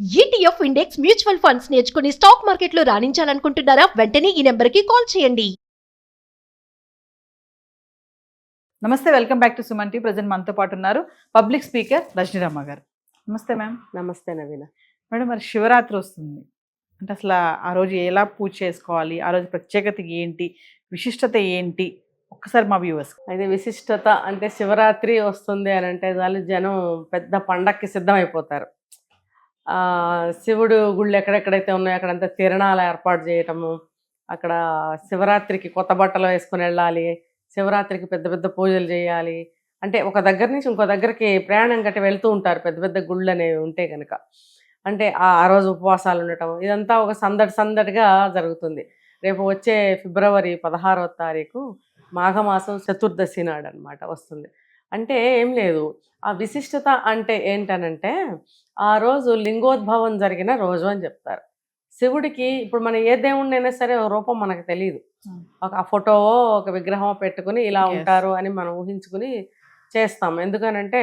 ETF index mutual funds నేర్చుకుని stock మార్కెట్లో రాణించాలనుకుంటున్నారా? వెంటనే ఈ నెంబర్కి కాల్ చేయండి. నమస్తే, welcome back to Suman T. Present మనతో పాటు ఉన్నారు పబ్లిక్ స్పీకర్ రజనీరామ గారు. నమస్తే మ్యామ్. నమస్తే నవీన. మేడం, మరి శివరాత్రి వస్తుంది అంటే అసలు ఆ రోజు ఎలా పూజ చేసుకోవాలి, ఆ రోజు ప్రత్యేకత ఏంటి, విశిష్టత ఏంటి, ఒక్కసారి మా వ్యూవర్స్. అయితే విశిష్టత అంటే శివరాత్రి వస్తుంది అని అంటే చాలు జనం పెద్ద పండక్కి సిద్ధమైపోతారు. శివుడు గుళ్ళు ఎక్కడెక్కడైతే ఉన్నాయో అక్కడంతా తిరణాలు ఏర్పాటు చేయటము, అక్కడ శివరాత్రికి కొత్త బట్టలు వేసుకుని వెళ్ళాలి, శివరాత్రికి పెద్ద పెద్ద పూజలు చేయాలి. అంటే ఒక దగ్గర నుంచి ఇంకో దగ్గరికి ప్రయాణం గట్టి వెళ్తూ ఉంటారు పెద్ద పెద్ద గుళ్ళు అనేవి ఉంటే కనుక. అంటే ఆ రోజు ఉపవాసాలు ఉండటం, ఇదంతా ఒక సందడిగా జరుగుతుంది. రేపు వచ్చే ఫిబ్రవరి 16వ తారీఖు మాఘమాసం చతుర్దశి నాడు అనమాట వస్తుంది. అంటే ఏం లేదు, ఆ విశిష్టత అంటే ఏంటనంటే ఆ రోజు లింగోద్భవం జరిగిన రోజు అని చెప్తారు. శివుడికి ఇప్పుడు మనం ఏ దేవుడినైనా సరే రూపం మనకు తెలియదు, ఒక ఫోటో ఒక విగ్రహం పెట్టుకుని ఇలా ఉంటారు అని మనం ఊహించుకుని చేస్తాం. ఎందుకనంటే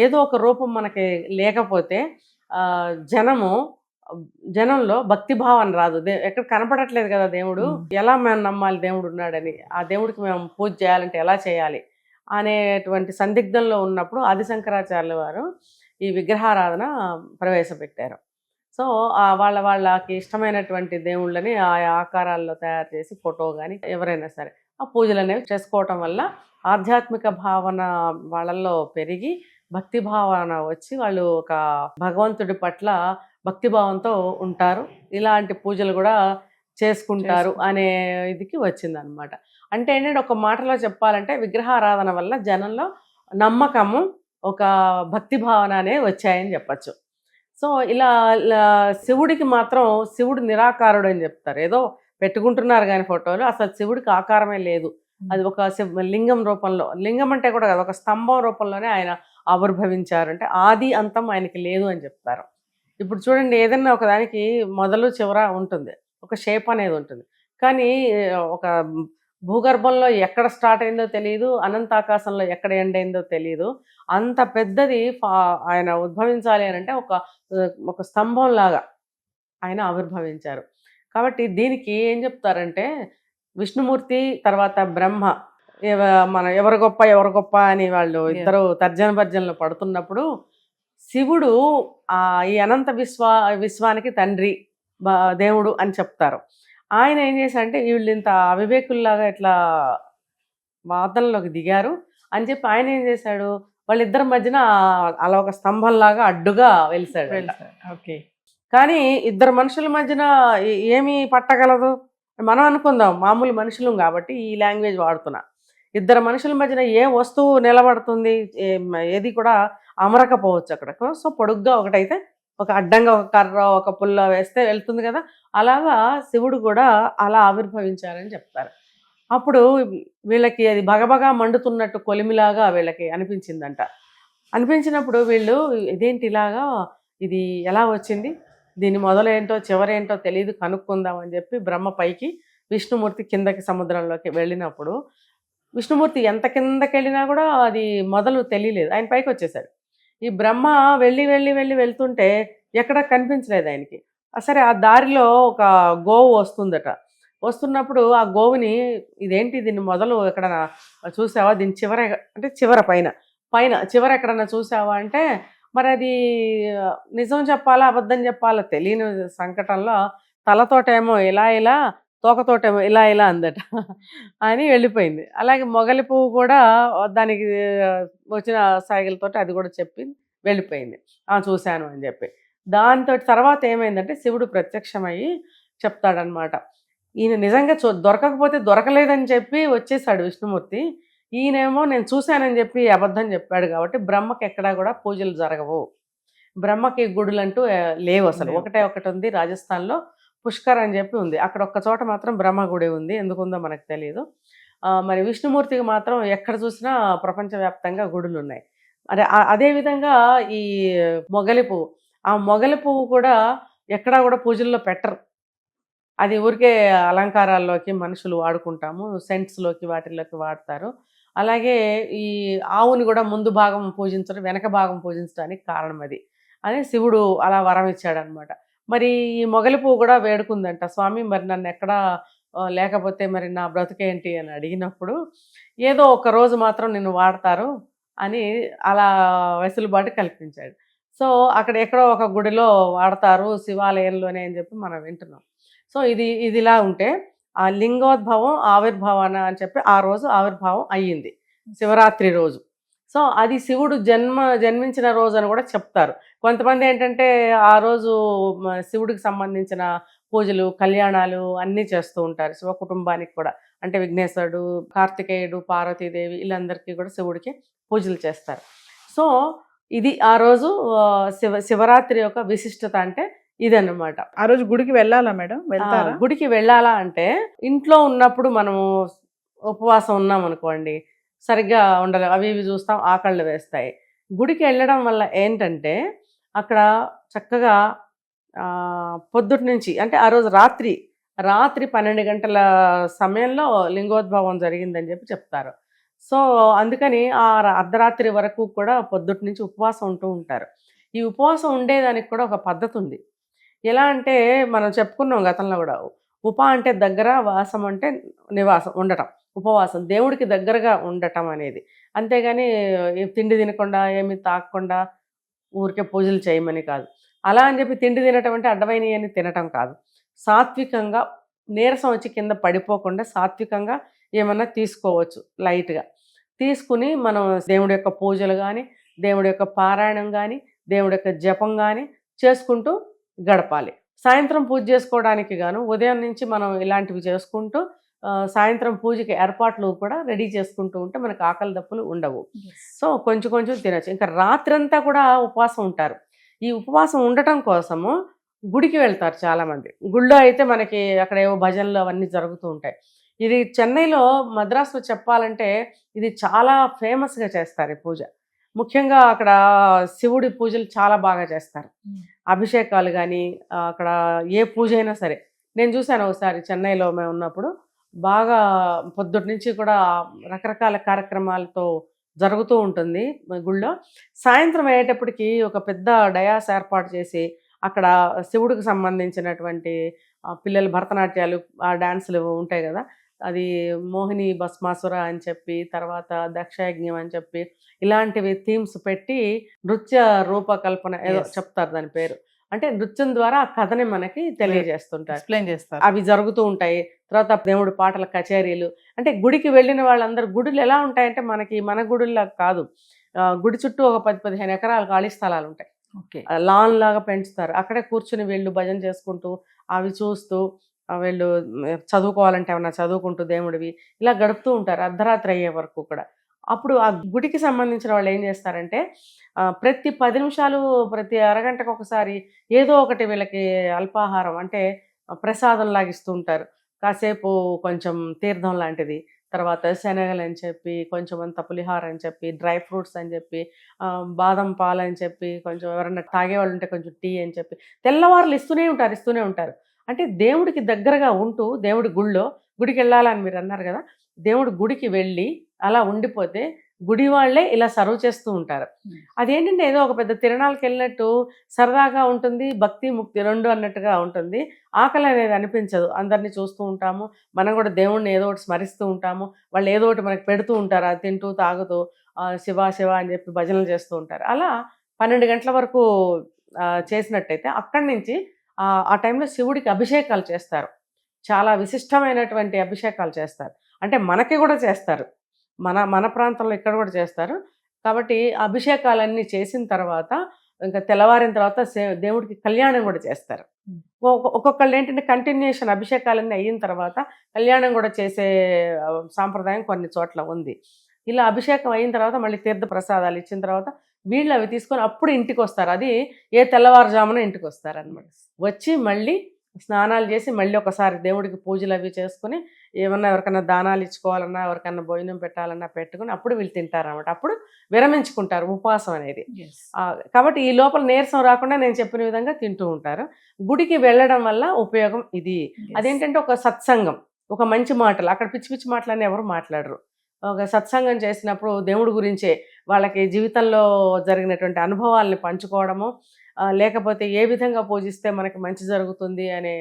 ఏదో ఒక రూపం మనకి లేకపోతే జనంలో భక్తి భావన రాదు. ఎక్కడ కనపడట్లేదు కదా దేవుడు, ఎలా మేము నమ్మాలి దేవుడు ఉన్నాడని, ఆ దేవుడికి మేము పూజ చేయాలంటే ఎలా చేయాలి అనేటువంటి సందిగ్ధంలో ఉన్నప్పుడు ఆది శంకరాచార్యుల వారు ఈ విగ్రహారాధన ప్రవేశపెట్టారు. సో వాళ్ళకి ఇష్టమైనటువంటి దేవుళ్ళని ఆయా ఆకారాల్లో తయారు చేసి ఫోటో కానీ ఎవరైనా సరే ఆ పూజలు అనేవి చేసుకోవటం వల్ల ఆధ్యాత్మిక భావన వాళ్ళల్లో పెరిగి భక్తి భావన వచ్చి వాళ్ళు ఒక భగవంతుడి పట్ల భక్తిభావంతో ఉంటారు. ఇలాంటి పూజలు కూడా చేసుకుంటారు అనే ఇదికి వచ్చిందనమాట. అంటే ఏంటంటే ఒక మాటలో చెప్పాలంటే విగ్రహారాధన వల్ల జనంలో నమ్మకము, ఒక భక్తి భావన అనేవి వచ్చాయని చెప్పచ్చు. సో ఇలా శివుడికి మాత్రం శివుడు నిరాకారుడు అని చెప్తారు. ఏదో పెట్టుకుంటున్నారు కానీ ఫోటోలు, అసలు శివుడికి ఆకారమే లేదు. అది ఒక లింగం రూపంలో, లింగం అంటే కూడా కాదు, ఒక స్తంభం రూపంలోనే ఆయన ఆవిర్భవించారు. అంటే ఆది అంతం ఆయనకి లేదు అని చెప్తారు. ఇప్పుడు చూడండి, ఏదైనా ఒకదానికి మొదలు చివర ఉంటుంది, ఒక షేప్ అనేది ఉంటుంది. కానీ ఒక భూగర్భంలో ఎక్కడ స్టార్ట్ అయిందో తెలియదు, అనంత ఆకాశంలో ఎక్కడ ఎండ్ అయిందో తెలియదు. అంత పెద్దది ఆయన ఉద్భవించాలి అని అంటే ఒక స్తంభం లాగా ఆయన ఆవిర్భవించారు. కాబట్టి దీనికి ఏం చెప్తారంటే విష్ణుమూర్తి తర్వాత బ్రహ్మ ఎవరు గొప్ప అని వాళ్ళు ఇద్దరు తర్జన భర్జనలు పడుతున్నప్పుడు శివుడు ఈ అనంత విశ్వానికి తండ్రి దేవుడు అని చెప్తారు. ఆయన ఏం చేశారంటే వీళ్ళు ఇంత అవివేకుల్లాగా ఇట్లా వాదనలోకి దిగారు అని చెప్పి ఆయన ఏం చేశాడు, వాళ్ళిద్దరి మధ్యన అలా ఒక స్తంభంలాగా అడ్డుగా వెలిసాడు. ఓకే. కానీ ఇద్దరు మనుషుల మధ్యన ఏమి పట్టగలదు, మనం అనుకుందాం మామూలు మనుషులు కాబట్టి ఈ లాంగ్వేజ్ వాడుతున్నా. ఇద్దరు మనుషుల మధ్యన ఏ వస్తువు నిలబడుతుంది, ఏది కూడా అమరకపోవచ్చు అక్కడ. సో పొడుగ్గా ఒకటైతే ఒక అడ్డంగా ఒక కర్ర ఒక పుల్ల వేస్తే వెళ్తుంది కదా, అలాగా శివుడు కూడా అలా ఆవిర్భవించారని చెప్తారు. అప్పుడు వీళ్ళకి అది బగబగా మండుతున్నట్టు కొలిమిలాగా వీళ్ళకి అనిపించిందంట. అనిపించినప్పుడు వీళ్ళు ఇదేంటి ఇలాగా, ఇది ఎలా వచ్చింది, దీని మొదలేంటో చివరేంటో తెలియదు, కనుక్కుందామని చెప్పి బ్రహ్మ పైకి, విష్ణుమూర్తి కిందకి సముద్రంలోకి వెళ్ళినప్పుడు విష్ణుమూర్తి ఎంత కిందకి వెళ్ళినా కూడా అది మొదలు తెలియలేదు, ఆయన పైకి వచ్చేసాడు. ఈ బ్రహ్మ వెళ్తుంటే ఎక్కడ కనిపించలేదు ఆయనకి. సరే ఆ దారిలో ఒక గోవు వస్తుందట. వస్తున్నప్పుడు ఆ గోవుని ఇదేంటి దీన్ని మొదలు ఎక్కడన్నా చూసావా, దీని చివర అంటే చివర ఎక్కడన్నా చూసావా అంటే మరి అది నిజం చెప్పాలా అబద్ధం చెప్పాలా తెలియని సంకటంలో తలతోటేమో ఇలా తోకతోటేమో ఇలా అందట అని వెళ్ళిపోయింది. అలాగే మొగలి పువ్వు కూడా దానికి వచ్చిన సాయిగలతోటి అది కూడా చెప్పి వెళ్ళిపోయింది, చూశాను అని చెప్పి. దాంతో తర్వాత ఏమైందంటే శివుడు ప్రత్యక్షమయ్యి చెప్తాడనమాట, ఈయన నిజంగా దొరకకపోతే దొరకలేదని చెప్పి వచ్చేసాడు విష్ణుమూర్తి. ఈయనేమో నేను చూశానని చెప్పి అబద్ధం చెప్పాడు కాబట్టి బ్రహ్మకి ఎక్కడా కూడా పూజలు జరగవు, బ్రహ్మకి గుడులు అంటూ లేవు అసలు. ఒకటి ఉంది రాజస్థాన్లో, పుష్కర్ అని చెప్పి ఉంది, అక్కడ ఒక్క చోట మాత్రం బ్రహ్మ గుడి ఉంది, ఎందుకుందో మనకు తెలియదు. మరి విష్ణుమూర్తికి మాత్రం ఎక్కడ చూసినా ప్రపంచవ్యాప్తంగా గుడులు ఉన్నాయి. మరి అదేవిధంగా ఈ మొగలి పువ్వు, ఆ మొగలి పువ్వు కూడా ఎక్కడా కూడా పూజల్లో పెట్టరు, అది ఊరికే అలంకారాల్లోకి మనుషులు వాడుకుంటాము, సెంట్స్లోకి వాటిల్లోకి వాడతారు. అలాగే ఈ ఆవుని కూడా ముందు భాగం పూజించడం, వెనక భాగం పూజించడానికి కారణం అది. అని శివుడు అలా వరం ఇచ్చాడనమాట. మరి ఈ మొగలి పువ్వు కూడా వేడుకుందంట, స్వామి మరి నన్ను ఎక్కడా లేకపోతే మరి నా బ్రతుకేంటి అని అడిగినప్పుడు, ఏదో ఒక రోజు మాత్రం నిన్ను వాడతారు అని అలా వెసులుబాటు కల్పించాడు. సో అక్కడ ఎక్కడో ఒక గుడిలో వాడతారు, శివాలయంలోనే అని చెప్పి మనం వింటున్నాం. సో ఇదిలా ఉంటే ఆ లింగోద్భవం ఆవిర్భావన అని చెప్పి ఆ రోజు ఆవిర్భావం అయ్యింది శివరాత్రి రోజు. సో అది శివుడు జన్మించిన రోజు అని కూడా చెప్తారు. కొంతమంది ఏంటంటే ఆ రోజు శివుడికి సంబంధించిన పూజలు, కళ్యాణాలు అన్నీ చేస్తూ ఉంటారు శివ కుటుంబానికి కూడా. అంటే విఘ్నేశ్వరుడు, కార్తికేయుడు, పార్వతీదేవి వీళ్ళందరికీ కూడా శివుడికి పూజలు చేస్తారు. సో ఇది ఆ రోజు శివరాత్రి యొక్క విశిష్టత అంటే ఇదన్నమాట. ఆ రోజు గుడికి వెళ్ళాలా మేడం? వెళ్తారా? గుడికి వెళ్ళాలా అంటే ఇంట్లో ఉన్నప్పుడు మనము ఉపవాసం ఉన్నాం అనుకోండి, సరిగ్గా ఉండలేం, అవి ఇవి చూస్తాం, ఆకళ్ళు వేస్తాయి. గుడికి వెళ్ళడం వల్ల ఏంటంటే అక్కడ చక్కగా పొద్దుటి నుంచి అంటే ఆ రోజు రాత్రి 12 గంటల సమయంలో లింగోద్భవం జరిగిందని చెప్పి చెప్తారు. సో అందుకని ఆ అర్ధరాత్రి వరకు కూడా పొద్దుటి నుంచి ఉపవాసం ఉంటూ ఉంటారు. ఈ ఉపవాసం ఉండేదానికి కూడా ఒక పద్ధతి ఉంది. ఎలా అంటే మనం చెప్పుకున్నాం గతంలో కూడా, అంటే దగ్గర, వాసం అంటే నివాసం ఉండటం, ఉపవాసం దేవుడికి దగ్గరగా ఉండటం అనేది. అంతేగాని తిండి తినకుండా ఏమి తాగకుండా ఊరికే పూజలు చేయమని కాదు. అలా అని చెప్పి తిండి తినటం అంటే అడ్డమైనవి తినటం కాదు. సాత్వికంగా, నీరసం వచ్చి కింద పడిపోకుండా సాత్వికంగా ఏమన్నా తీసుకోవచ్చు, లైట్గా తీసుకుని మనం దేవుడి యొక్క పూజలు కానీ, దేవుడి యొక్క పారాయణం కానీ, దేవుడి యొక్క జపం కానీ చేసుకుంటూ గడపాలి. సాయంత్రం పూజ చేసుకోవడానికి గాను ఉదయం నుంచి మనం ఇలాంటివి చేసుకుంటూ సాయంత్రం పూజకి ఏర్పాట్లు కూడా రెడీ చేసుకుంటూ ఉంటే మనకు ఆకలి దప్పులు ఉండవు. సో కొంచెం కొంచెం తినచ్చు. ఇంకా రాత్రంతా కూడా ఉపవాసం ఉంటారు. ఈ ఉపవాసం ఉండటం కోసము గుడికి వెళ్తారు చాలామంది. గుళ్ళో అయితే మనకి అక్కడ ఏవో భజనలు అవన్నీ జరుగుతూ ఉంటాయి. ఇది చెన్నైలో, మద్రాసులో చెప్పాలంటే ఇది చాలా ఫేమస్గా చేస్తారు ఈ పూజ. ముఖ్యంగా అక్కడ శివుడి పూజలు చాలా బాగా చేస్తారు. అభిషేకాలు కానీ, అక్కడ ఏ పూజ అయినా సరే. నేను చూశాను ఒకసారి చెన్నైలో మేము ఉన్నప్పుడు, బాగా పొద్దుటి నుంచి కూడా రకరకాల కార్యక్రమాలతో జరుగుతూ ఉంటుంది గుళ్ళో. సాయంత్రం అయ్యేటప్పటికి ఒక పెద్ద డయాస్ ఏర్పాటు చేసి అక్కడ శివుడికి సంబంధించినటువంటి పిల్లల భరతనాట్యాలు, ఆ డాన్సులు ఉంటాయి కదా, అది మోహిని భస్మాసుర అని చెప్పి, తర్వాత దక్షయజ్ఞం అని చెప్పి, ఇలాంటివి థీమ్స్ పెట్టి నృత్య రూపకల్పన ఏదో చెప్తారు దాని పేరు. అంటే నృత్యం ద్వారా ఆ కథని మనకి తెలియజేస్తుంటారు, ఎక్స్ప్లెయిన్ చేస్తారు. అవి జరుగుతూ ఉంటాయి. తర్వాత దేవుడి పాటల కచేరీలు. అంటే గుడికి వెళ్ళిన వాళ్ళందరూ, గుడులు ఎలా ఉంటాయంటే మన గుడుల్లా కాదు, గుడి చుట్టూ ఒక 10-15 ఎకరాల ఖాళీ స్థలాలు ఉంటాయి. లాన్ లాగా పెంచుతారు. అక్కడే కూర్చుని వీళ్ళు భజన చేసుకుంటూ అవి చూస్తూ, వీళ్ళు చదువుకోవాలంటే ఏమన్నా చదువుకుంటూ దేవుడివి ఇలా గడుపుతూ ఉంటారు అర్ధరాత్రి అయ్యే వరకు కూడా. అప్పుడు ఆ గుడికి సంబంధించిన వాళ్ళు ఏం చేస్తారంటే ప్రతి 10 నిమిషాలు, ప్రతి అరగంటకు ఒకసారి ఏదో ఒకటి వీళ్ళకి అల్పాహారం అంటే ప్రసాదం లాగిస్తూ ఉంటారు. కాసేపు కొంచెం తీర్థం లాంటిది, తర్వాత శనగలు అని చెప్పి, కొంచెం అంత పులిహార అని చెప్పి, డ్రై ఫ్రూట్స్ అని చెప్పి, బాదం పాలు అని చెప్పి, కొంచెం ఎవరన్నా తాగేవాళ్ళు ఉంటే కొంచెం టీ అని చెప్పి, తెల్లవారులు ఇస్తూనే ఉంటారు. అంటే దేవుడికి దగ్గరగా ఉంటూ, దేవుడి గుడికి వెళ్ళాలని మీరు అన్నారు కదా, దేవుడి గుడికి వెళ్ళి అలా ఉండిపోతే గుడి వాళ్ళే ఇలా సర్వ్ చేస్తూ ఉంటారు. అదేంటంటే ఏదో ఒక పెద్ద తిరణాలకు వెళ్ళినట్టు సరదాగా ఉంటుంది, భక్తి ముక్తి రెండు అన్నట్టుగా ఉంటుంది. ఆకలి అనేది అనిపించదు. అందరినీ చూస్తూ ఉంటాము, మనం కూడా దేవుడిని ఏదో ఒకటి స్మరిస్తూ ఉంటాము, వాళ్ళు ఏదో ఒకటి మనకి పెడుతూ ఉంటారు, అది తింటూ తాగుతూ శివ శివ అని చెప్పి భజనలు చేస్తూ ఉంటారు. అలా 12 గంటల వరకు చేసినట్టయితే అక్కడి నుంచి ఆ టైంలో శివుడికి అభిషేకాలు చేస్తారు. చాలా విశిష్టమైనటువంటి అభిషేకాలు చేస్తారు. అంటే మనకి కూడా చేస్తారు, మన ప్రాంతంలో ఇక్కడ కూడా చేస్తారు. కాబట్టి అభిషేకాలన్నీ చేసిన తర్వాత ఇంకా తెల్లవారిన తర్వాత దేవుడికి కళ్యాణం కూడా చేస్తారు. ఒక్కొక్కళ్ళు ఏంటంటే కంటిన్యూషన్ అభిషేకాలన్నీ అయిన తర్వాత కళ్యాణం కూడా చేసే సాంప్రదాయం కొన్ని చోట్ల ఉంది. ఇలా అభిషేకం అయిన తర్వాత మళ్ళీ తీర్థ ప్రసాదాలు ఇచ్చిన తర్వాత వీళ్ళు అవి తీసుకొని అప్పుడు ఇంటికి వస్తారు. అది తెల్లవారుజామున ఇంటికి వస్తారు అన్నమాట. వచ్చి మళ్ళీ స్నానాలు చేసి మళ్ళీ ఒకసారి దేవుడికి పూజలు అవి చేసుకుని, ఏమన్నా ఎవరికన్నా దానాలు ఇచ్చుకోవాలన్నా, ఎవరికన్నా భోజనం పెట్టాలన్నా పెట్టుకుని అప్పుడు వీళ్ళు తింటారన్నమాట. అప్పుడు విరమించుకుంటారు ఉపవాసం అనేది. కాబట్టి ఈ లోపల నీరసం రాకుండా నేను చెప్పిన విధంగా తింటూ ఉంటారు. గుడికి వెళ్ళడం వల్ల ఉపయోగం ఇది. అదేంటంటే ఒక సత్సంగం, ఒక మంచి మాటలు, అక్కడ పిచ్చి పిచ్చి మాటలని ఎవరు మాట్లాడరు. ఒక సత్సంగం చేసినప్పుడు దేవుడి గురించే వాళ్ళకి జీవితంలో జరిగినటువంటి అనుభవాల్ని పంచుకోవడము, లేకపోతే ఏ విధంగా పూజిస్తే మనకి మంచి జరుగుతుంది అనే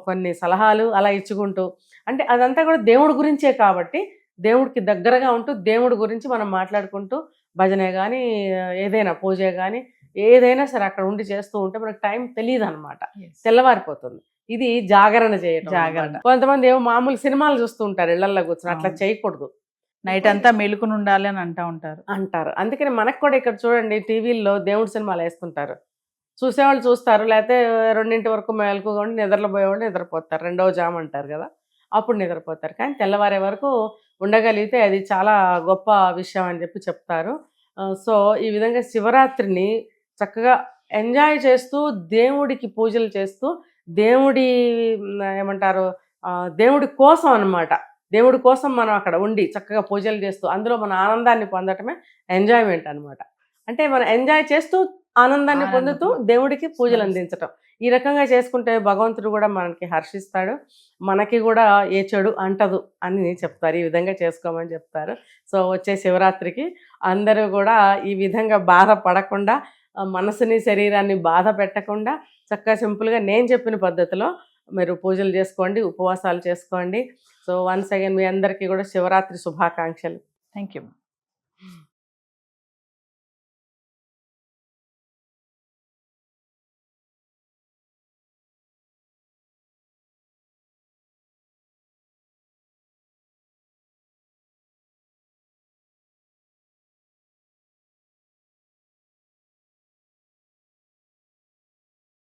కొన్ని సలహాలు అలా ఇచ్చుకుంటూ, అంటే అదంతా కూడా దేవుడి గురించే కాబట్టి దేవుడికి దగ్గరగా ఉంటూ దేవుడి గురించి మనం మాట్లాడుకుంటూ భజనే కానీ ఏదైనా పూజ కానీ ఏదైనా సరే అక్కడ ఉండి చేస్తూ ఉంటే మనకు టైం తెలియదు అనమాట, తెల్లవారిపోతుంది. ఇది జాగరణ చేయడం. జాగరణ. కొంతమంది ఏమో మామూలు సినిమాలు చూస్తూ ఉంటారు ఇళ్లలో కూర్చొని, అట్లా చేయకూడదు. నైట్ అంతా మెలుకుని ఉండాలి అని అంటారు. అందుకని మనకు కూడా ఇక్కడ చూడండి టీవీల్లో దేవుడి సినిమాలు వేస్తుంటారు, చూసేవాళ్ళు చూస్తారు, లేకపోతే 2 వరకు మేలుకుగా ఉండి నిద్రలో పోయేవాళ్ళు నిద్రపోతారు, 2వ జాము అంటారు కదా, అప్పుడు నిద్రపోతారు. కానీ తెల్లవారే వరకు ఉండగలిగితే అది చాలా గొప్ప విషయం అని చెప్పి చెప్తారు. సో ఈ విధంగా శివరాత్రిని చక్కగా ఎంజాయ్ చేస్తూ దేవుడికి పూజలు చేస్తూ దేవుడి ఏమంటారు దేవుడి కోసం అన్నమాట, దేవుడి కోసం మనం అక్కడ ఉండి చక్కగా పూజలు చేస్తూ అందులో మన ఆనందాన్ని పొందటమే ఎంజాయ్మెంట్ అన్నమాట. అంటే మనం ఎంజాయ్ చేస్తూ ఆనందాన్ని పొందుతూ దేవుడికి పూజలు అందించటం. ఈ రకంగా చేసుకుంటే భగవంతుడు కూడా మనకి హర్షిస్తాడు, మనకి కూడా ఏ చెడు అంటదు అని చెప్తారు. ఈ విధంగా చేసుకోమని చెప్తారు. సో వచ్చే శివరాత్రికి అందరూ కూడా ఈ విధంగా బాధపడకుండా, మనసుని శరీరాన్ని బాధ పెట్టకుండా చక్కగా సింపుల్గా నేను చెప్పిన పద్ధతిలో మీరు పూజలు చేసుకోండి, ఉపవాసాలు చేసుకోండి. సో వన్స్ అగైన్ మీ అందరికీ కూడా శివరాత్రి శుభాకాంక్షలు. Thank you.